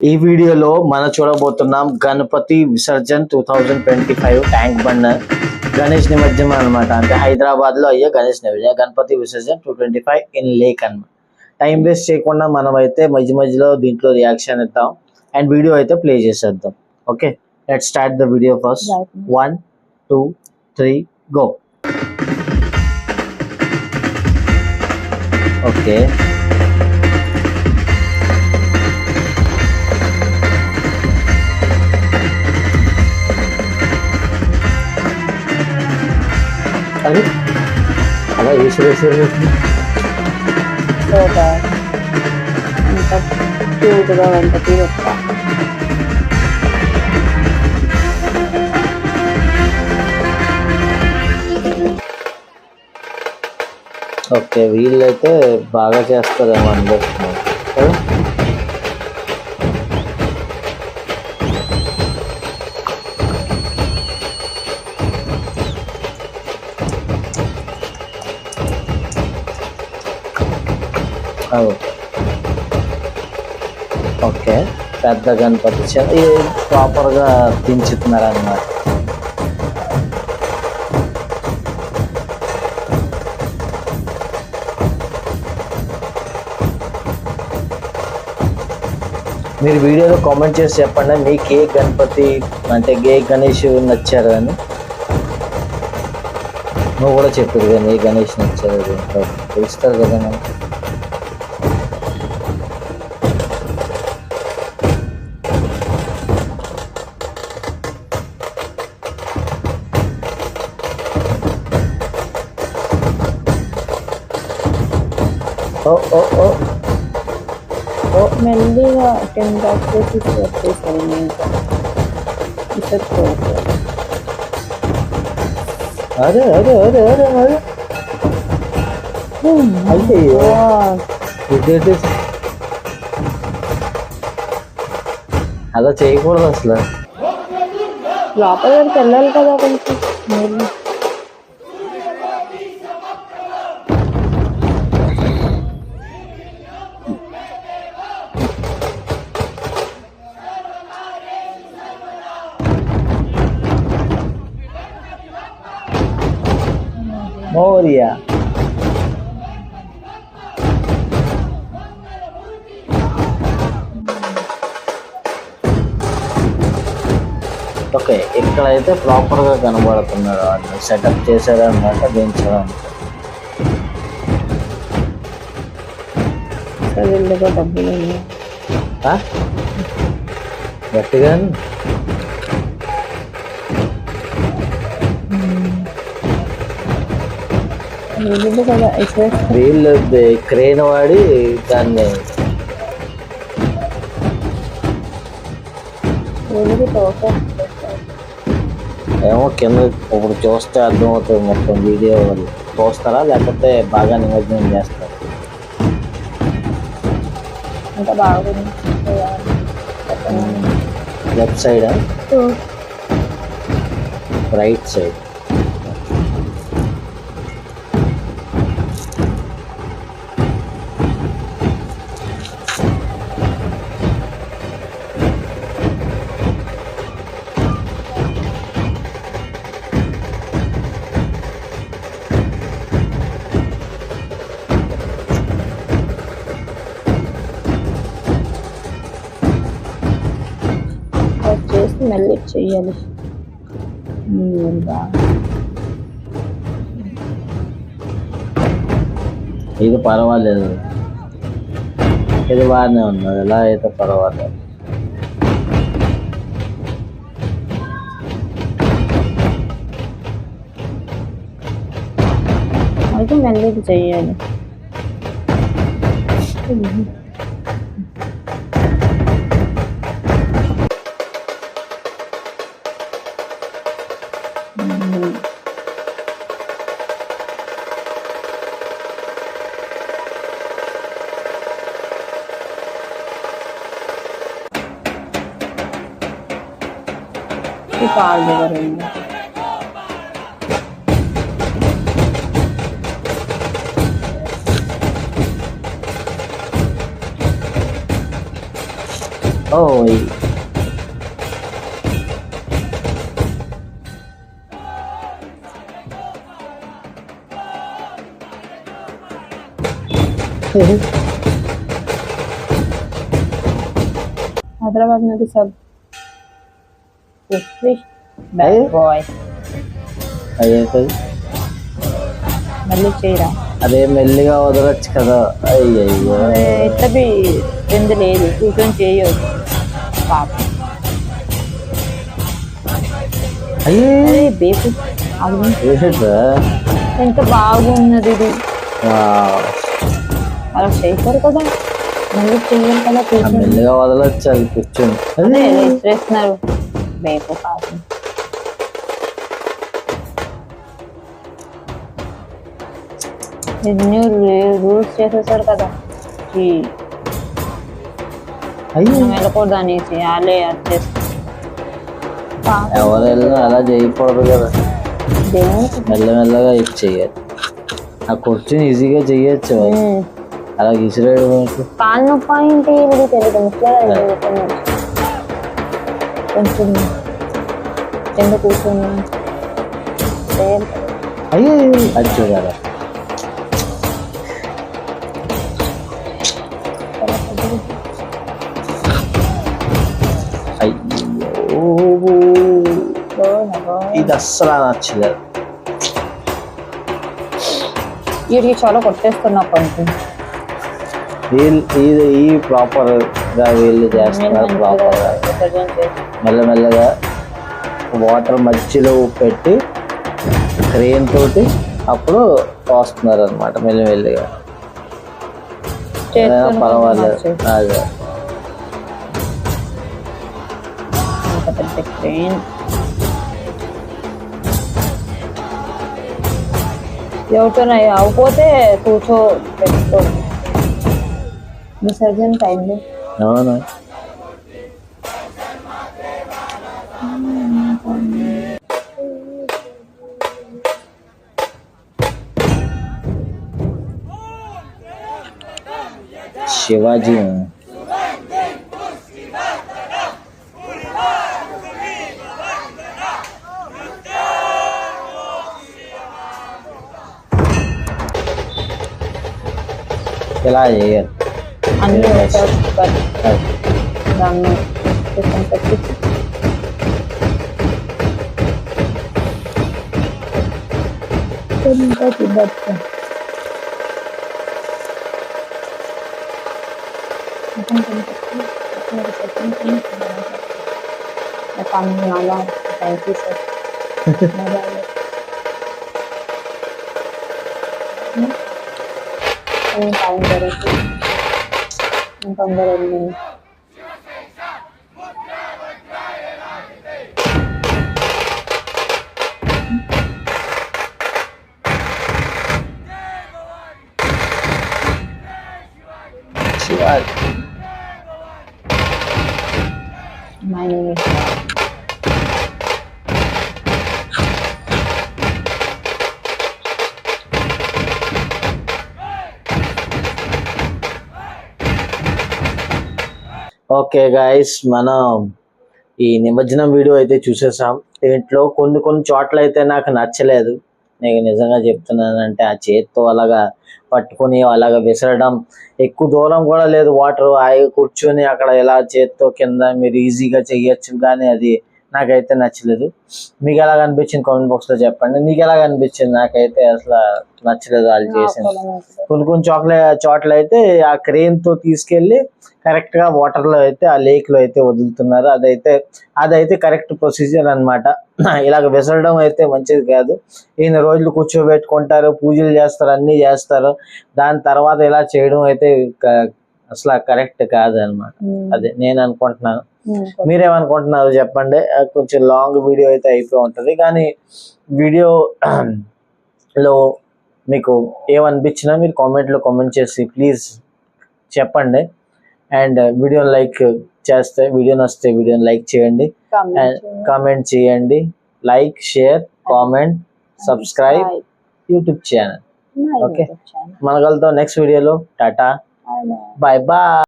ఈ వీడియోలో మనం చూడబోతున్నాం గణపతి విసర్జన్ 2025 ట్యాంక్ బండ్ గణేష్ నిమజ్జనం అనమాట. అంటే హైదరాబాద్ లో అయ్యే గణేష్ నిమజ్జనం గణపతి విసర్జన్ 225 ఇన్ లేక్ అనమాట. టైం వేస్ట్ చేయకుండా మనం అయితే మధ్యలో దీంట్లో రియాక్షన్ ఇద్దాం అండ్ వీడియో అయితే ప్లే చేసేద్దాం. Okay, let's start the video first. 1 2 3 go. Okay, అది అలా వేసారు అంత క్యూట్గా గణపతి యొక్క ఓకే, వీళ్ళైతే బాగా చేస్తారేమో అనిపిస్తున్నారు కదా. ఓకే, పెద్ద గణపతి ప్రాపర్గా దించుతున్నారు అన్నమాట. మీరు వీడియోలో కామెంట్ చేసి చెప్పండి మీకు ఏ గణపతి అంటే ఏ గణేష్ నచ్చారు అని. నువ్వు కూడా చెప్పారు కానీ ఏ గణేష్ నచ్చారు తెలుస్తారు కదా మనకి. ఓ ఓ ఓ ఓ మెల్లిగా 10 బాక్సెస్ వచ్చేసాయి. ఇంకా విసర్కోవచ్చు. అరే అరే అరే అరే అరే అయితే అలా చేయకూడదు అసలు. లోపల వరకు వెళ్ళాలి కదా కొంచెం. మోరియా ఓకే, ఇక్కడైతే ప్రాపర్గా కనబడుతున్నాడు. వాళ్ళు సెటప్ చేశారనమాట దించడం. డబ్బులు గట్టిగా వీళ్ళు క్రేన్ వాడి దాన్ని ఏమో కింద ఇప్పుడు చూస్తే అర్థమవుతుంది మొత్తం. వీడియో చూస్తారా లేకపోతే బాగా నిమజ్జనం చేస్తారు? Left side right side? చేసి మళ్ళీ చెయ్యాలి. ఇది పర్వాలేదు, ఇది బాగానే ఉన్నది. ఎలా అయితే పర్వాలేదు. అయితే మళ్ళీ ఇది చెయ్యాలి. పాలు దగ్గర ఓ हैदराबाद में भी सब बैड बॉय అదైతే మళ్ళీ చేయరా అదే మెల్లిగా వదలొచ్చు కదా. అయ్యయ్యో ఎట్లా ఎందు లేదు కూర్చొని చేయొచ్చు పాపం అయ్యే అరే బేసిక్ అది ఏంటా? ఎంత బాగున్నది ఇది వావ్. అలా చేశారు కదా మళ్ళీ చెయ్యాలి కదా ఆ కూర్చొని మెల్లిగా వదలొచ్చు అది కూర్చొని. అదే చేస్తున్నారు బేపు పాపం ఇది న్యూ రూల్స్ చేసేసారు కదా ఈ అయ్యో మనం వెళ్ళకూడదు అనేసి వాళ్ళే అది చేస్తారు ఎవరు వెళ్ళినా అలా చేయకూడదు కదా. దేవునికి మెల్లమెల్లగా ఇది చెయ్యాలి. ఆ కూర్చొని ఈజీగా చెయ్యొచ్చు. అలా విసిరేయడం ఏంటి? కాలు నొప్పి ఏంటి ఇది తెలియదు ముసలి కొంచెం కింద కూర్చొని చేయాలి కదా. అయ్యో అది చూడాలి. అయ్యో ఇది అస్సలు నచ్చలేదు. వీడికి చాలా కొట్టేస్తున్నా కొంచెం ఈ ప్రాపర్ గా వీళ్ళు చేస్తున్నారు. ప్రాపర్ గా మెల్లమెల్లగా వాటర్ మధ్యలో పెట్టి క్రేన్ తోటి అప్పుడు పోస్తున్నారు అనమాట మెల్లిమెల్లిగా. పర్వాలేదు. అదే పెద్ద ట్రైన్ ఎవరితో అవ్వకపోతే కూర్చో పెట్టుకో విసర్జన టైంలో అవునా? శివాజీ ఇలా చేయాలి. అన్ని దాన్ని పెట్టి థ్యాంక్ యూ సార్ టైం జరుగుతుంది తొందర వెళ్ళింది Shivaji my name is okay guys, మనం ఈ నిమజ్జనం వీడియో అయితే చూసేసాం. దీంట్లో కొన్ని చోట్ల అయితే నాకు నచ్చలేదు. నేను నిజంగా చెప్తున్నానంటే ఆ చేత్తో అలాగా పట్టుకొని అలాగా విసరడం, ఎక్కువ దూరం కూడా లేదు వాటర్, హాయిగా కూర్చొని అక్కడ ఎలా చేత్తో కింద మీరు ఈజీగా చెయ్యొచ్చు. కానీ అది నాకైతే నచ్చలేదు. మీకు ఎలాగ అనిపించింది కామెంట్ బాక్స్లో చెప్పండి. నీకు ఎలాగ అనిపించింది? నాకైతే అసలు నచ్చలేదు వాళ్ళు చేసింది. కొన్ని చోట్ల అయితే ఆ క్రేన్తో తీసుకెళ్ళి కరెక్ట్గా వాటర్లో అయితే ఆ లేక్లో అయితే వదులుతున్నారు. అదైతే కరెక్ట్ ప్రొసీజర్ అనమాట. ఇలాగ విసరడం అయితే మంచిది కాదు. ఈయన రోజులు కూర్చోబెట్టుకుంటారు, పూజలు చేస్తారు, అన్నీ చేస్తారు. దాని తర్వాత ఇలా చేయడం అయితే అసలు కరెక్ట్ కాదు అనమాట. అదే నేను అనుకుంటున్నాను. మీరేమనుకుంటున్నారు చెప్పండి. కొంచెం లాంగ్ వీడియో అయితే అయిపోయి ఉంటుంది. కానీ వీడియోలో మీకు ఏమనిపించినా మీరు కామెంట్ చేసి ప్లీజ్ చెప్పండి. అండ్ వీడియోని లైక్ చేస్తే, వీడియో నచ్చితే వీడియోని లైక్ చేయండి, కామెంట్ చేయండి. Like, share, comment, subscribe YouTube channel. Okay, మన కలుద్దాం నెక్స్ట్ వీడియోలో. Ta-ta, bye bye.